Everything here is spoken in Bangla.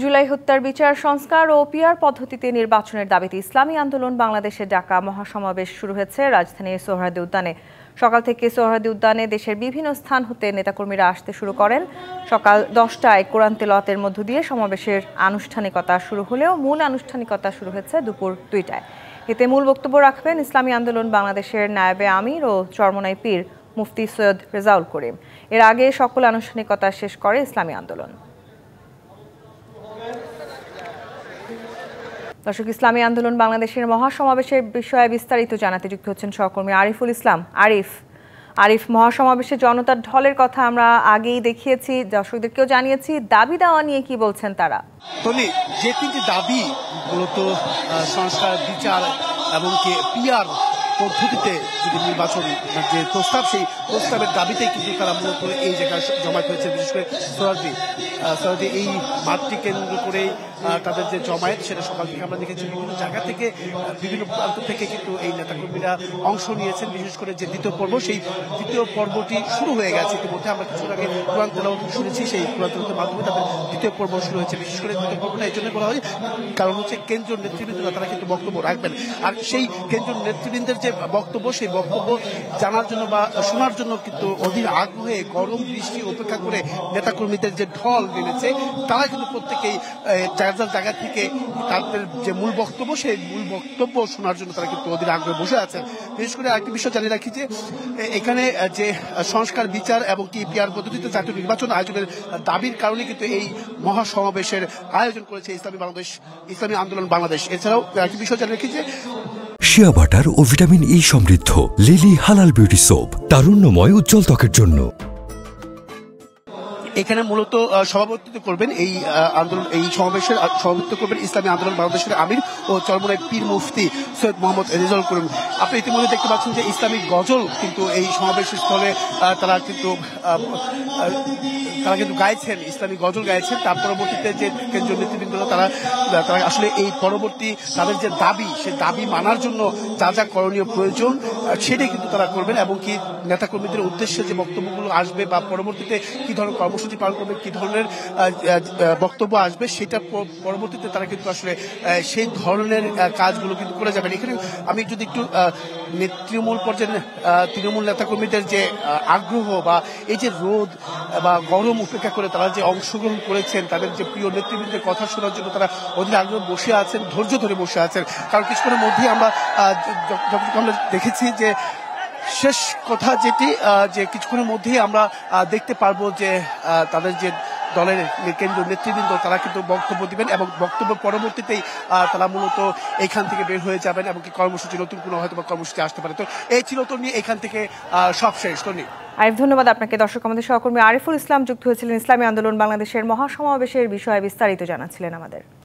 জুলাই হত্যার বিচার সংস্কার ও পিআর পদ্ধতিতে নির্বাচনের দাবিতে ইসলামী আন্দোলন বাংলাদেশে ডাকা মহাসমাবেশ শুরু হয়েছে রাজধানীর সোহরাওয়ার্দী উদ্যানে। সকাল থেকে সোহরাওয়ার্দী উদ্যানে দেশের বিভিন্ন স্থান হতে নেতাকর্মীরা আসতে শুরু করেন। সকাল 10টায় কোরআন তেলাওয়াতের মধ্য দিয়ে সমাবেশের আনুষ্ঠানিকতা শুরু হলেও মূল আনুষ্ঠানিকতা শুরু হয়েছে দুপুর 2টায়। এতে মূল বক্তব্য রাখবেন ইসলামী আন্দোলন বাংলাদেশের নায়েবে আমির ও চরমোনাই পীর মুফতি সৈয়দ রেজাউল করিম। এর আগে সকল আনুষ্ঠানিকতা শেষ করে ইসলামী আন্দোলন। দর্শক, ইসলামী আন্দোলন বাংলাদেশের মহাসমাবেশের বিষয়ে বিস্তারিত জানাতে যুক্ত হচ্ছেন সহকর্মী আরিফুল ইসলাম। আরিফ, মহাসমাবেশে জনতার ঢলের কথা আমরা আগেই দেখিয়েছি, দর্শকদেরকেও জানিয়েছি। দাবি দেওয়া নিয়ে কি বলছেন তারা? তনি, যে তিনটি দাবি মূলত সংস্কার, বিচার এবং পিআর পদ্ধতিতে যদি নির্বাচন যে প্রস্তাব, সেই প্রস্তাবের দাবিতেই কিন্তু তারা মূলত এই জায়গায় জমায়েত হয়েছে। বিশেষ করে সোহরাওয়ার্দী এই মাঠটি কেন্দ্র করে তাদের যে জমায়েত, সেটা সকাল থেকে আমরা দেখেছি বিভিন্ন জায়গা থেকে, বিভিন্ন প্রান্ত থেকে কিন্তু এই নেতাকর্মীরা অংশ নিয়েছেন। বিশেষ করে যে দ্বিতীয় পর্ব, সেই দ্বিতীয় পর্বটি শুরু হয়ে গেছে ইতিমধ্যে। আমরা কিছুক্ষণ আগে কোরআন তেলাওয়াত শুনেছি, সেই কোরআন তেলাওয়াতের মাধ্যমে তাদের দ্বিতীয় পর্ব শুরু হয়েছে। বিশেষ করে দ্বিতীয় পর্বটা এই জন্য বলা হয় কারণ হচ্ছে কেন্দ্রীয় নেতৃবৃন্দরা তারা কিন্তু বক্তব্য রাখবেন, আর সেই কেন্দ্রীয় নেতৃবৃন্দের যে বক্তব্য, সেই বক্তব্য জানার জন্য বা শোনার জন্য কিন্তু অধীর আগ্রহে গরম বৃষ্টি উপেক্ষা করে নেতাকর্মীদের যে ঢল নেমেছে, তারা কিন্তু প্রত্যেকেই জায়গা থেকে তাদের যে মূল বক্তব্য, সেই মূল বক্তব্য শোনার জন্য তারা কিন্তু অধীর আগ্রহে বসে আছেন। বিশেষ করে আরেকটি বিষয় জানিয়ে রাখি যে এখানে যে সংস্কার, বিচার এবং পিআর পদ্ধতিতে জাতীয় নির্বাচন আয়োজনের দাবির কারণে কিন্তু এই মহাসমাবেশের আয়োজন করেছে ইসলামী আন্দোলন বাংলাদেশ। এছাড়াও আরেকটি বিষয় জানিয়ে রাখি যে শিয়া বাটার ও ভিটামিন ই সমৃদ্ধ লিলি হালাল বিউটি সোপ, তারুণ্যময় উজ্জ্বল ত্বকের জন্য। এখানে মূলত সভাপতিত্ব করবেন এই সমাবেশের সভাপতিত্ব করবেন ইসলামী আন্দোলন বাংলাদেশের আমির ও চরমোনাই পীর মুফতি সৈয়দ মোহাম্মদ রেজাউল করিম। আপনি ইতিমধ্যে দেখতে পাচ্ছেন যে ইসলামিক গজল কিন্তু এই সমাবেশের স্থলে তারা কিন্তু গাইছেন, ইসলামিক গজল গাইছেন। তার পরবর্তীতে যে কেন্দ্রীয় নেতৃবৃন্দরা তারা আসলে এই পরবর্তী তাদের যে দাবি, সেই দাবি মানার জন্য যা যা করণীয় প্রয়োজন সেটাই কিন্তু তারা করবেন, এবং কি নেতাকর্মীদের উদ্দেশ্যে যে বক্তব্যগুলো আসবে বা পরবর্তীতে কি ধরনের কর্মসূচি পালন করবে, কি ধরনের বক্তব্য আসবে, সেটা পরবর্তীতে তারা কিন্তু আসলে সেই ধরনের কাজগুলো কিন্তু করে যাবেন। এখানে আমি যদি একটু তৃণমূল পর্যায়ে তৃণমূল নেতাকর্মীদের যে আগ্রহ বা এই যে রোদ বা গরম উপেক্ষা করে তারা যে অংশগ্রহণ করেছেন, তাদের যে প্রিয় নেতৃবৃন্দের কথা শোনার জন্য তারা অধীর আগ্রহ বসে আছেন, ধৈর্য ধরে বসে আছেন। কারণ কিছুক্ষণের মধ্যেই আমরা যতটুকু আমরা দেখেছি যে শেষ কথা যেটি, যে কিছুক্ষণের মধ্যেই আমরা দেখতে পারবো যে তাদের যে দলের কেন্দ্রীয় নেতৃবৃন্দ তারা কিন্তু বক্তব্য দিবেন, এবং বক্তব্য পরবর্তীতেই তারা মূলত এইখান থেকে বের হয়ে যাবেন, এবং কি কর্মসূচি, নতুন কোনো হয়তো বা কর্মসূচি আসতে পারে। তো এই ছিল তো নিয়ে এখান থেকে সব শেষ। তো নিয়ে আরিফ, ধন্যবাদ আপনাকে। দর্শক, আমাদের সহকর্মী আরিফুল ইসলাম যুক্ত হয়েছিলেন ইসলামী আন্দোলন বাংলাদেশের মহাসমাবেশের বিষয়ে বিস্তারিত জানাচ্ছিলেন আমাদের।